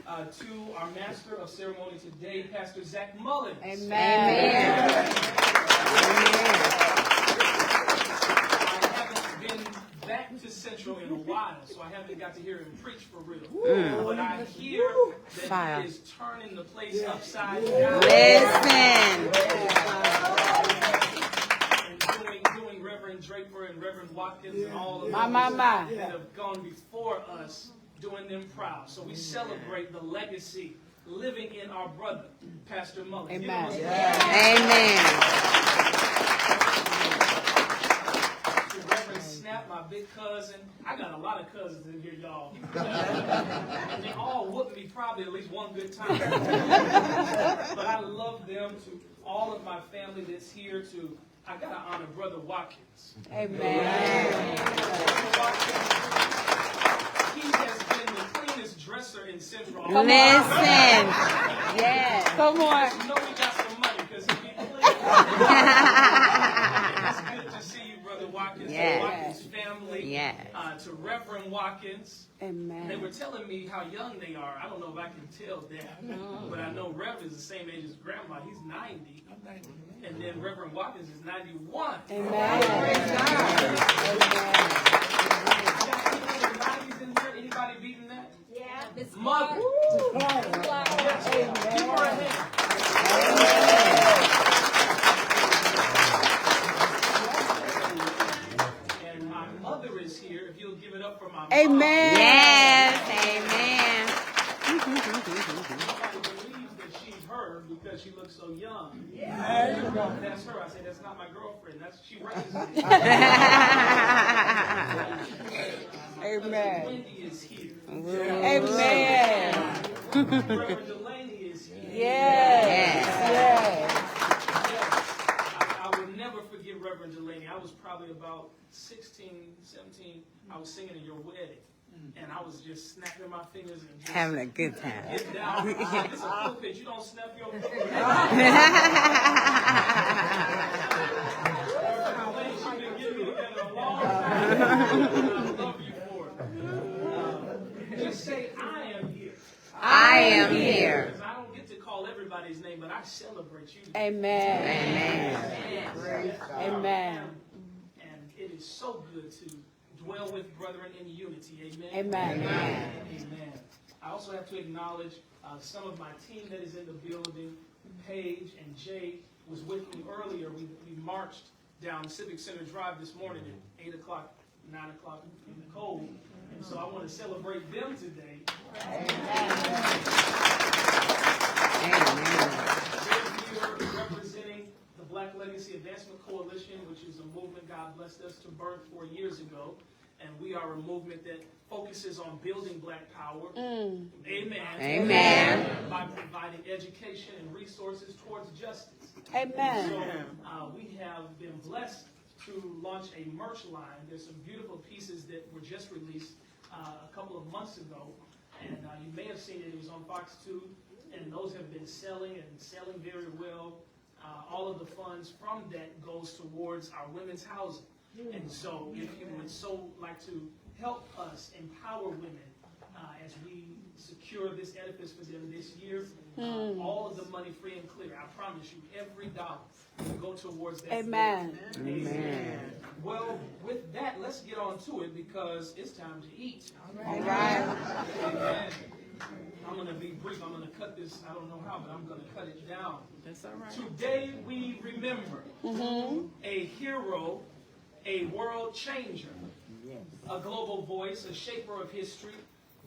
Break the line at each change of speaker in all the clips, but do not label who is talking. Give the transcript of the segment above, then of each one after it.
to our master of ceremony today, Pastor Zach Mullins.
Amen.
Amen. I haven't been back to Central in a while, so I haven't got to hear him preach for real. But I hear that he is turning the place upside down.
Listen.
And doing Reverend Draper and Reverend Watkins and all of those
My.
that have gone before us, doing them proud. So we celebrate the legacy living in our brother, Pastor Mullins.
Amen.
Amen. To Reverend Snap, my big cousin. I got a lot of cousins in here, y'all. And they all whooped me probably at least one good time. But I love them. To all of my family that's here, to I gotta honor Brother Watkins.
Amen.
Brother Watkins, he has been the cleanest dresser in Central.
Listen. Yes. Come on.
You know we got some money because he be clean. It's good to see you, Brother Watkins.
Yes.
The Watkins family.
Yes.
To Reverend Watkins.
Amen.
They were telling me how young they are. I don't know if I can tell that. But I know Reverend is the same age as Grandma. He's 90. I'm 90. And then Reverend Watkins is 91.
Amen.
Anybody beating that?
Yeah.
Mother. Yes. Give her a hand. And my mother is here. If you'll give it up for my mom.
Amen. Yes. Amen.
Nobody believes that she's her because she looks so young. Yeah. That's her. I say, that's not my girlfriend. She raised me.
Amen.
Wendy is here.
Amen.
Reverend Delaney is here.
Yes.
I will never forget Reverend Delaney. I was probably about 16, 17. I was singing at your wedding. And I was just snapping my fingers and just
Having a good time.
get down. It's a pulpit. You don't snap your fingers. She's been getting me together a long time. I love you for it. Just say, I am here.
I am here.
Because I don't get to call everybody's name, but I celebrate you.
Amen. Amen.
And it is so good to dwell with brethren in unity. Amen.
Amen.
Amen. I also have to acknowledge some of my team that is in the building. Paige and Jay was with me earlier. We marched down Civic Center Drive this morning at 8 o'clock, 9 o'clock in the cold. And so I want to celebrate them today. They're here representing the Black Legacy Advancement Coalition, which is a movement God blessed us to birth 4 years ago. And we are a movement that focuses on building black power. Amen.
Amen.
By providing education and resources towards justice.
Amen.
So we have been blessed to launch a merch line. There's some beautiful pieces that were just released a couple of months ago. And you may have seen it. It was on Fox 2. And those have been selling very well. All of the funds from that goes towards our women's housing. And so if you would so like to help us empower women as we secure this edifice for them this year, all of the money free and clear, I promise you, every dollar will go towards that.
Amen.
Amen. Well, with that, let's get on to it because it's time to eat.
All right.
Amen. I'm going to be brief. I'm going to cut this. I don't know how, but I'm going to cut it down.
That's all right.
Today we remember a hero, a world changer, a global voice, a shaper of history,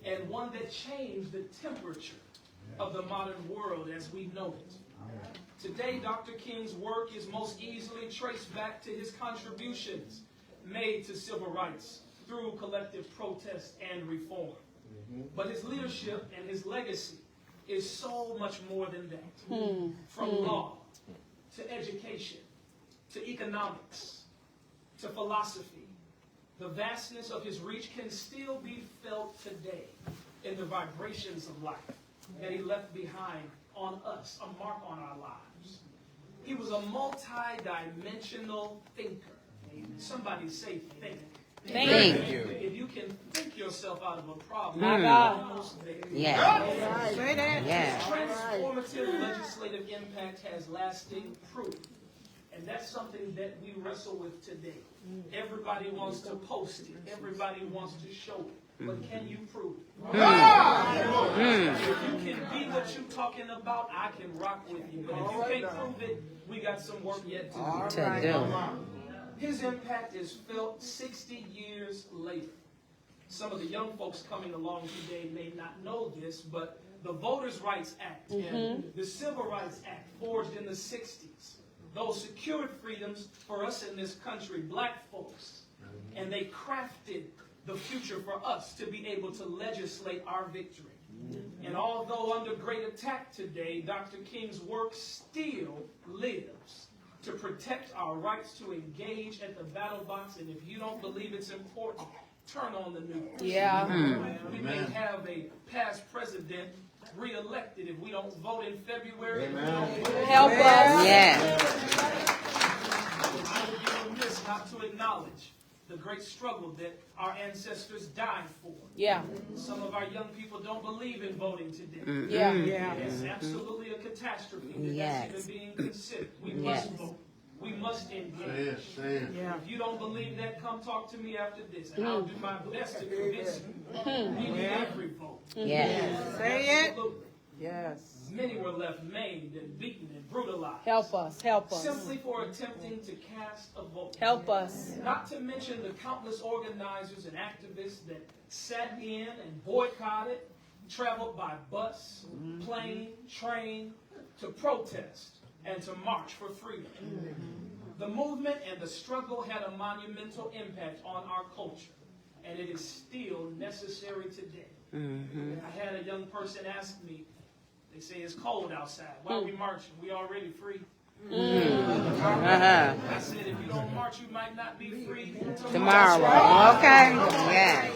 and one that changed the temperature of the modern world as we know it. Today, Dr. King's work is most easily traced back to his contributions made to civil rights through collective protest and reform. But his leadership and his legacy is so much more than that. From law to education to economics to philosophy, the vastness of his reach can still be felt today in the vibrations of life that he left behind on us, a mark on our lives. He was a multi-dimensional thinker. Somebody say think.
Think.
If you can think yourself out of a problem,
My
you're
God.
almost there.
Yeah.
Say that.
Yeah.
Transformative legislative impact has lasting proof. And that's something that we wrestle with today. Everybody wants to post it. Everybody wants to show it. But can you prove it? If you can be what you're talking about, I can rock with you. But if you can't prove it, we got some work yet to do. His impact is felt 60 years later. Some of the young folks coming along today may not know this, but the Voters' Rights Act and the Civil Rights Act forged in the 60s, those secured freedoms for us in this country, black folks, and they crafted the future for us to be able to legislate our victory. And although under great attack today, Dr. King's work still lives to protect our rights to engage at the battle box. And if you don't believe it's important, turn on the news.
Yeah.
We may have a past president re-elected if we don't vote in February.
Help us.
Yeah.
I would be remiss not to acknowledge the great struggle that our ancestors died for.
Yeah.
Some of our young people don't believe in voting today.
Yeah.
It's absolutely a catastrophe that
Yes.
that's even being considered. We must vote. We must engage. If you don't believe that, come talk to me after this, and I'll do my best to convince you. We need every vote.
Yes.
Say it.
Absolutely.
Yes.
Many were left maimed and beaten and brutalized.
Help us. Help us.
Simply for attempting to cast a vote.
Help us.
Not to mention the countless organizers and activists that sat in and boycotted, traveled by bus, plane, train, to protest and to march for freedom. The movement and the struggle had a monumental impact on our culture, and it is still necessary today. I had a young person ask me, they say it's cold outside. Why are we marching? We already free. I said, if you don't march, you might not be free
Tomorrow. Okay. Yeah.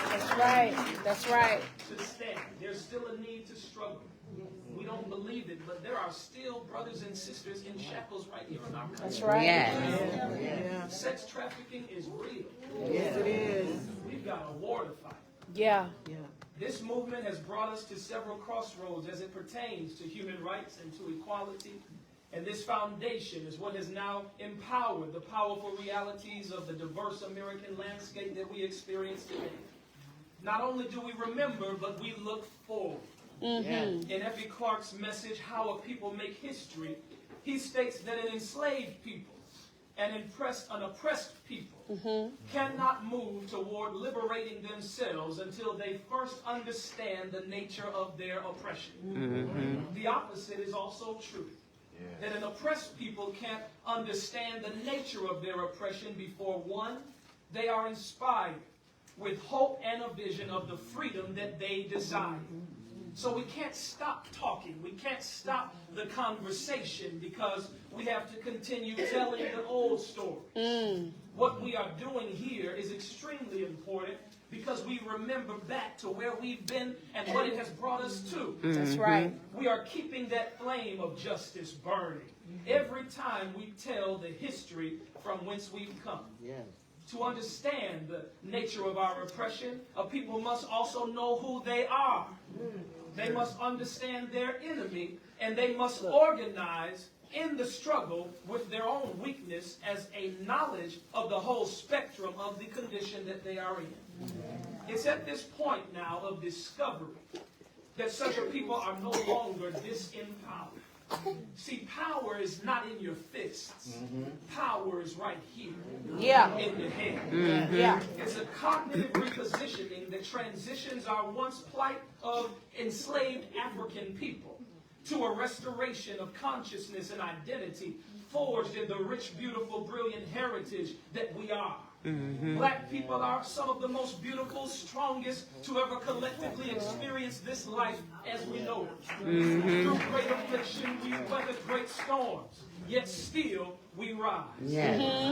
That's right. That's right.
to stand. There's still a need to struggle. We don't believe it, but there are still brothers and sisters in shackles right here in our country.
That's right.
Yeah.
Sex trafficking is real.
Yes, it is.
We've got a war to fight.
Yeah.
This movement has brought us to several crossroads as it pertains to human rights and to equality. And this foundation is what has now empowered the powerful realities of the diverse American landscape that we experience today. Not only do we remember, but we look forward. In Effie Clark's message, How a People Make History, he states that an enslaved people and an oppressed people cannot move toward liberating themselves until they first understand the nature of their oppression. The opposite is also true. That an oppressed people can't understand the nature of their oppression before, one, they are inspired with hope and a vision of the freedom that they desire. So we can't stop talking. We can't stop the conversation because we have to continue telling the old stories. What we are doing here is extremely important because we remember back to where we've been and what it has brought us to.
That's right.
We are keeping that flame of justice burning every time we tell the history from whence we've come. To understand the nature of our oppression, a people must also know who they are. They must understand their enemy, and they must organize in the struggle with their own weakness as a knowledge of the whole spectrum of the condition that they are in. It's at this point now of discovery that such a people are no longer disempowered. See, power is not in your fists. Power is right here in the head. It's a cognitive repositioning that transitions our once plight of enslaved African people to a restoration of consciousness and identity forged in the rich, beautiful, brilliant heritage that we are. Black people are some of the most beautiful, strongest to ever collectively experience this life as we know it. Through great affliction, we weathered great storms, yet still we rise.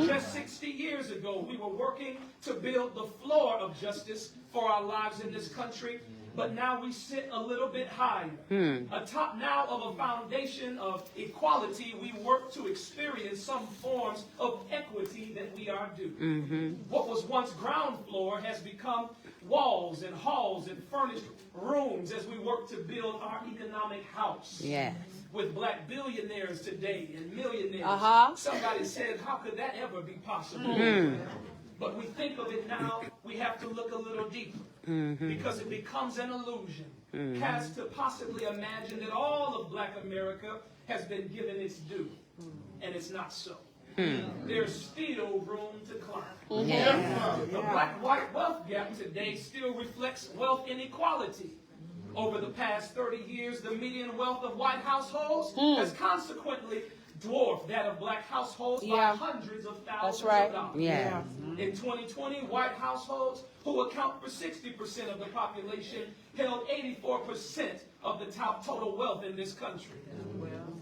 Just 60 years ago, we were working to build the floor of justice for our lives in this country, but now we sit a little bit higher. Atop now of a foundation of equality, we work to experience some forms of equity that we are due. What was once ground floor has become walls and halls and furnished rooms as we work to build our economic house.
Yes.
With black billionaires today and millionaires. Somebody said, how could that ever be possible? But we think of it now, we have to look a little deeper. Because it becomes an illusion. Cast to possibly imagine that all of black America has been given its due. And it's not so. There's still room to climb. The black-white wealth gap today still reflects wealth inequality. Over the past 30 years, the median wealth of white households has consequently dwarfed that of black households by hundreds of thousands of dollars.
Yeah.
In 2020, white households, who account for 60% of the population, held 84% of the total wealth in this country.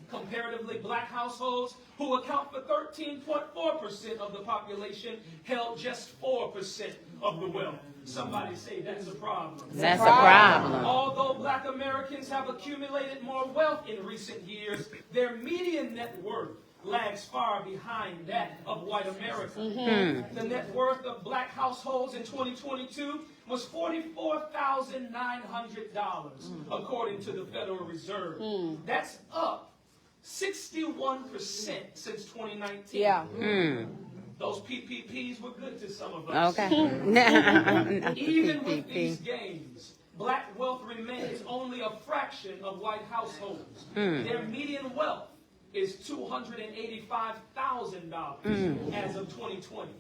Comparatively, black households, who account for 13.4% of the population, held just 4% of the wealth. Somebody say that's a problem.
That's a problem.
Although black Americans have accumulated more wealth in recent years, their median net worth lags far behind that of white America. The net worth of black households in 2022 was $44,900, according to the Federal Reserve. That's up 61% since 2019. Those PPPs were good to some of us.
Okay.
Even with these gains, black wealth remains only a fraction of white households. Their median wealth is $285,000 as of 2020.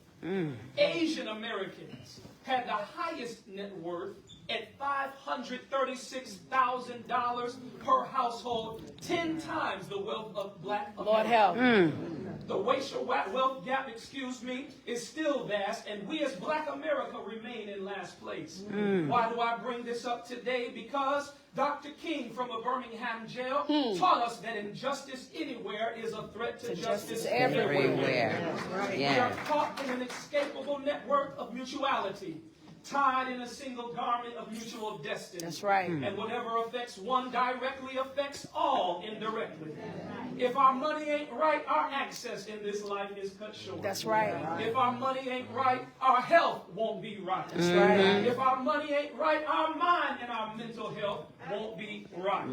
Asian Americans had the highest net worth at $536,000 per household, 10 times the wealth of black Americans.
Lord help.
The racial wealth gap, is still vast, and we as black America remain in last place. Why do I bring this up today? Because Dr. King from a Birmingham jail taught us that injustice anywhere is a threat to justice everywhere. We are caught in an inescapable network of mutuality, tied in a single garment of mutual destiny.
That's right.
And whatever affects one directly affects all indirectly. If our money ain't right, our access in this life is cut short.
That's right.
If our money ain't right, our health won't be right.
That's right.
If our money ain't right, our mind and our mental health won't be right.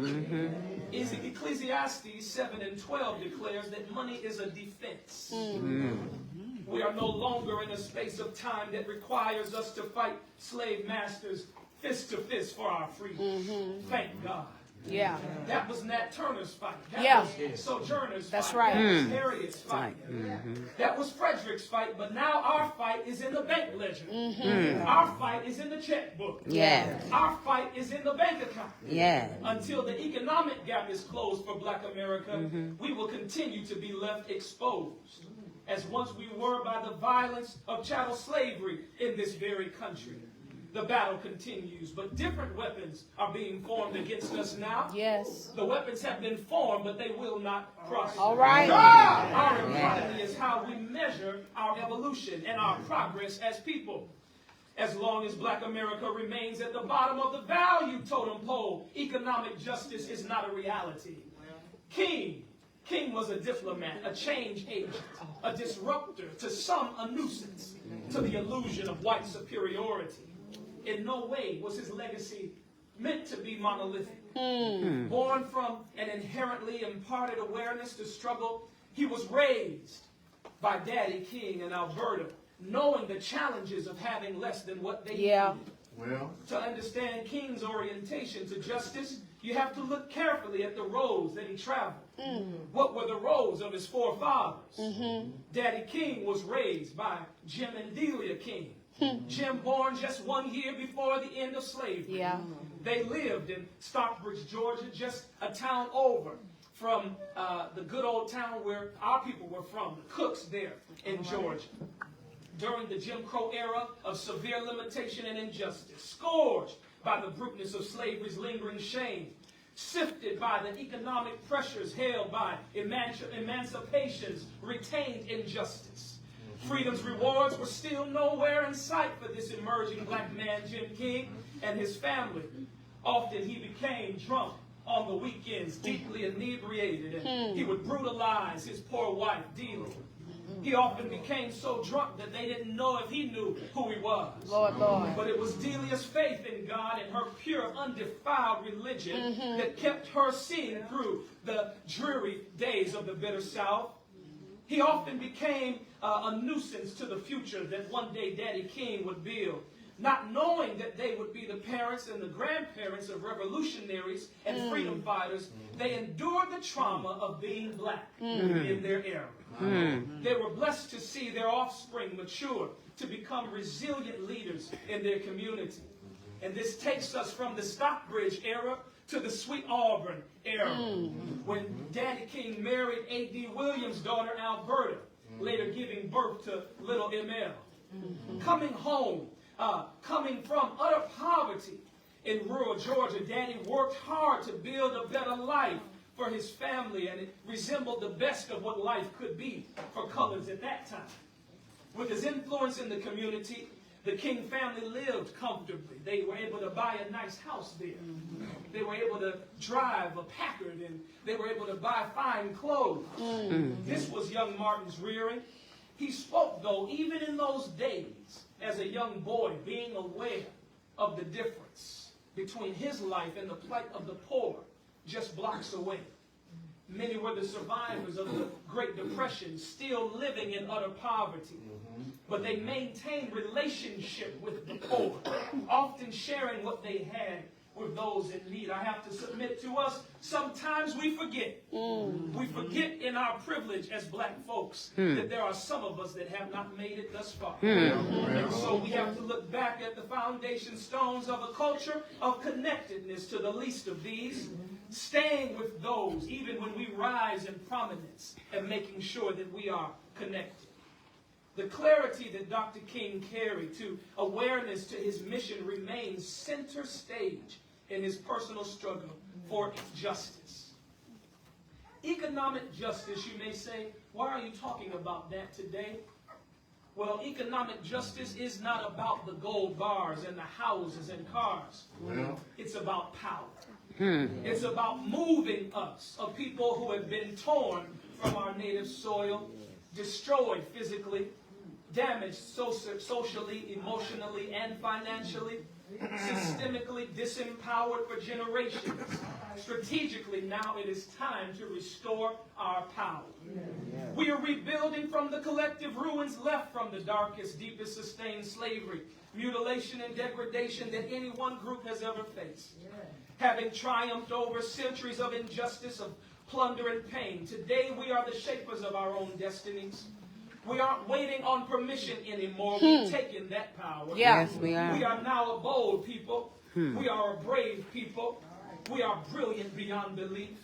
Ecclesiastes 7:12 declares that money is a defense. We are no longer in a space of time that requires us to fight slave masters fist to fist for our freedom. Thank God.
Yeah.
That was Nat Turner's fight. That was Sojourner's
That's
fight.
right.
That was Harriet's fight. That was Frederick's fight. But now our fight is in the bank ledger. Our fight is in the checkbook.
Yeah.
Our fight is in the bank account.
Yeah.
Until the economic gap is closed for black America, we will continue to be left exposed, as once we were by the violence of chattel slavery in this very country. The battle continues, but different weapons are being formed against us now.
Yes.
The weapons have been formed, but they will not prosper.
All right.
Our economy is how we measure our evolution and our progress as people. As long as black America remains at the bottom of the value totem pole, economic justice is not a reality. King was a diplomat, a change agent, a disruptor, to some a nuisance, to the illusion of white superiority. In no way was his legacy meant to be monolithic. Born from an inherently imparted awareness to struggle, he was raised by Daddy King in Alberta, knowing the challenges of having less than what they needed. To understand King's orientation to justice, you have to look carefully at the roads that he traveled. What were the roads of his forefathers? Daddy King was raised by Jim and Delia King. Jim born just 1 year before the end of slavery. They lived in Stockbridge, Georgia, just a town over from the good old town where our people were from, the Cooks there in Georgia. During the Jim Crow era of severe limitation and injustice, scourged by the bruteness of slavery's lingering shame, sifted by the economic pressures held by emancipation's retained injustice. Freedom's rewards were still nowhere in sight for this emerging black man, Jim King, and his family. Often he became drunk on the weekends, deeply inebriated, and he would brutalize his poor wife, Delia. He often became so drunk that they didn't know if he knew who he was.
Lord, Lord.
But it was Delia's faith in God and her pure, undefiled religion that kept her seeing through the dreary days of the bitter South. He often became a nuisance to the future that one day Daddy King would build, not knowing that they would be the parents and the grandparents of revolutionaries and freedom fighters. They endured the trauma of being black in their era. They were blessed to see their offspring mature to become resilient leaders in their community. And this takes us from the Stockbridge era to the Sweet Auburn era, when Daddy King married A.D. Williams' daughter, Alberta, later giving birth to little ML. Coming home, coming from utter poverty in rural Georgia, Daddy worked hard to build a better life for his family, and it resembled the best of what life could be for colors at that time. With his influence in the community, the King family lived comfortably. They were able to buy a nice house there. They were able to drive a Packard, and they were able to buy fine clothes. This was young Martin's rearing. He spoke, though, even in those days, as a young boy, being aware of the difference between his life and the plight of the poor just blocks away. Many were the survivors of the Great Depression, still living in utter poverty. But they maintained relationship with the poor, often sharing what they had with those in need. I have to submit to us, sometimes we forget. We forget in our privilege as black folks that there are some of us that have not made it thus far. And so we have to look back at the foundation stones of a culture of connectedness to the least of these, staying with those even when we rise in prominence, and making sure that we are connected. The clarity that Dr. King carried to awareness to his mission remains center stage in his personal struggle for justice. Economic justice, you may say, why are you talking about that today? Well, economic justice is not about the gold bars and the houses and cars. It's about power. It's about moving us, a people who have been torn from our native soil, destroyed physically, damaged socially, emotionally, and financially, systemically disempowered for generations. Strategically, now it is time to restore our power. We are rebuilding from the collective ruins left from the darkest, deepest sustained slavery, mutilation, and degradation that any one group has ever faced. Having triumphed over centuries of injustice, of plunder and pain, today we are the shapers of our own destinies. We aren't waiting on permission anymore. We've taken that power.
Yes, we are.
We are now a bold people. We are a brave people. We are brilliant beyond belief.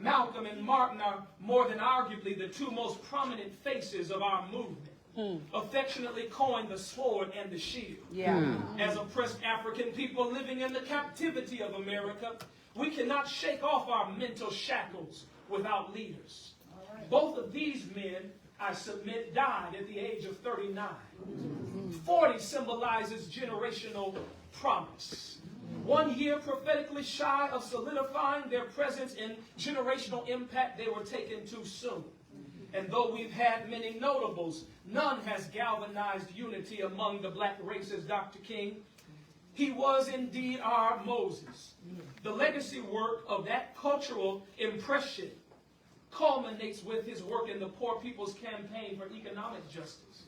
Malcolm and Martin are more than arguably the two most prominent faces of our movement. Affectionately coined the sword and the shield. As oppressed African people living in the captivity of America, we cannot shake off our mental shackles without leaders. Both of these men, I submit, died at the age of 39. 40 symbolizes generational promise. 1 year prophetically shy of solidifying their presence in generational impact, they were taken too soon. And though we've had many notables, none has galvanized unity among the black race as Dr. King. He was indeed our Moses. The legacy work of that cultural impression culminates with his work in the Poor People's Campaign for Economic Justice.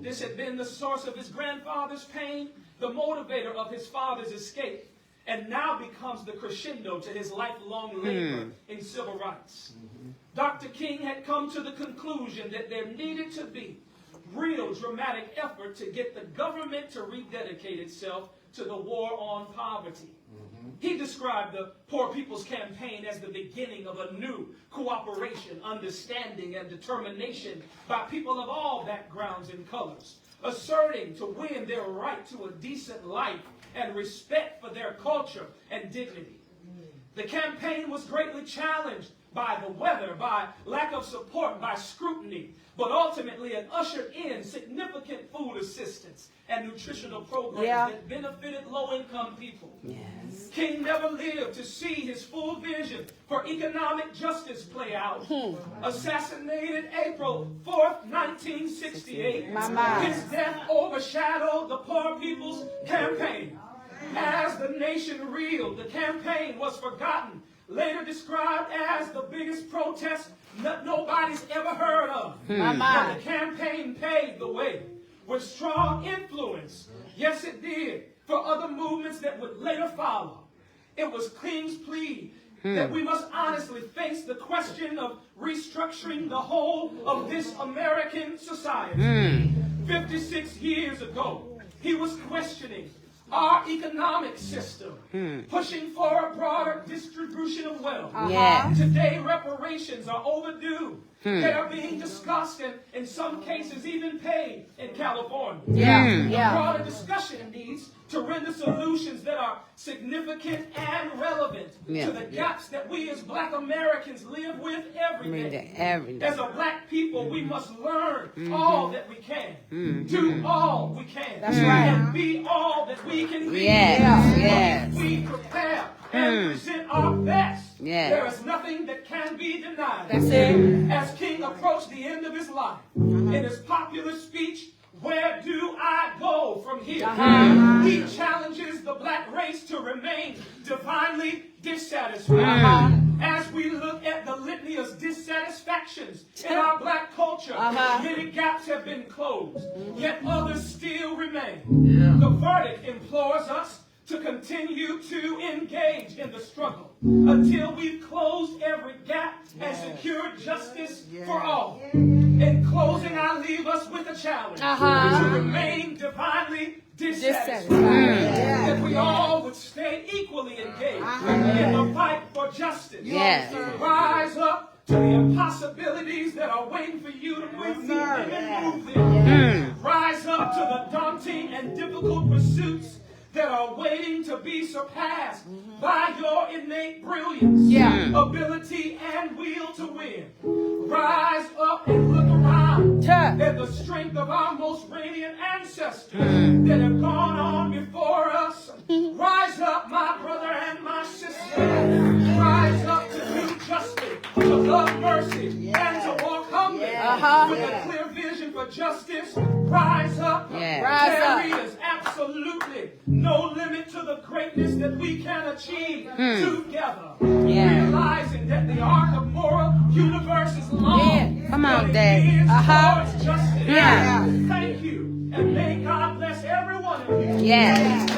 This had been the source of his grandfather's pain, the motivator of his father's escape, and now becomes the crescendo to his lifelong labor in civil rights. Dr. King had come to the conclusion that there needed to be real dramatic effort to get the government to rededicate itself to the war on poverty. He described the Poor People's Campaign as the beginning of a new cooperation, understanding, and determination by people of all backgrounds and colors, asserting to win their right to a decent life and respect for their culture and dignity. The campaign was greatly challenged by the weather, by lack of support, by scrutiny, but ultimately it ushered in significant food assistance and nutritional programs that benefited low-income people. King never lived to see his full vision for economic justice play out. Assassinated April 4th, 1968. His death overshadowed the Poor People's Campaign. As the nation reeled, the campaign was forgotten, later described as the biggest protest that nobody's ever heard of. But the campaign paved the way with strong influence. Yes, it did, for other movements that would later follow. It was King's plea that we must honestly face the question of restructuring the whole of this American society. 56 years ago, he was questioning our economic system, pushing for a broader distribution of wealth. Today, reparations are overdue. They are being discussed and, in some cases, even paid in California. The broader discussion needs to render solutions that are significant and relevant to the gaps that we as Black Americans live with every day. As a Black people, we must learn all that we can, do all we can, and be all that we can be. If we prepare and present our best, there is nothing that can be denied. As King approached the end of his life, in his popular speech, "Where do I go from here?" He challenges the Black race to remain divinely dissatisfied. As we look at the litany of dissatisfactions in our Black culture, many gaps have been closed, yet others still remain. The verdict implores us to continue to engage in the struggle until we've closed every gap and secured justice for all. In closing, I leave us with a challenge to remain divinely dissatisfied. That we all would stay equally engaged in the fight for justice. Rise up to the impossibilities that are waiting for you to move them. Rise up to the daunting and difficult pursuits that are waiting to be surpassed by your innate brilliance, ability, and will to win. Rise up and look around at the strength of our most radiant ancestors that have gone on before us. Rise up, my brother and my sister. Rise up to do justice, to love mercy, and to walk humbly with a clear vision for justice. Rise up. There is absolutely no limit to the greatness that we can achieve together. Realizing that the arc of moral universe is long.
Come on, Dad.
Towards justice. Thank you. And may God bless every one of you.
Yes.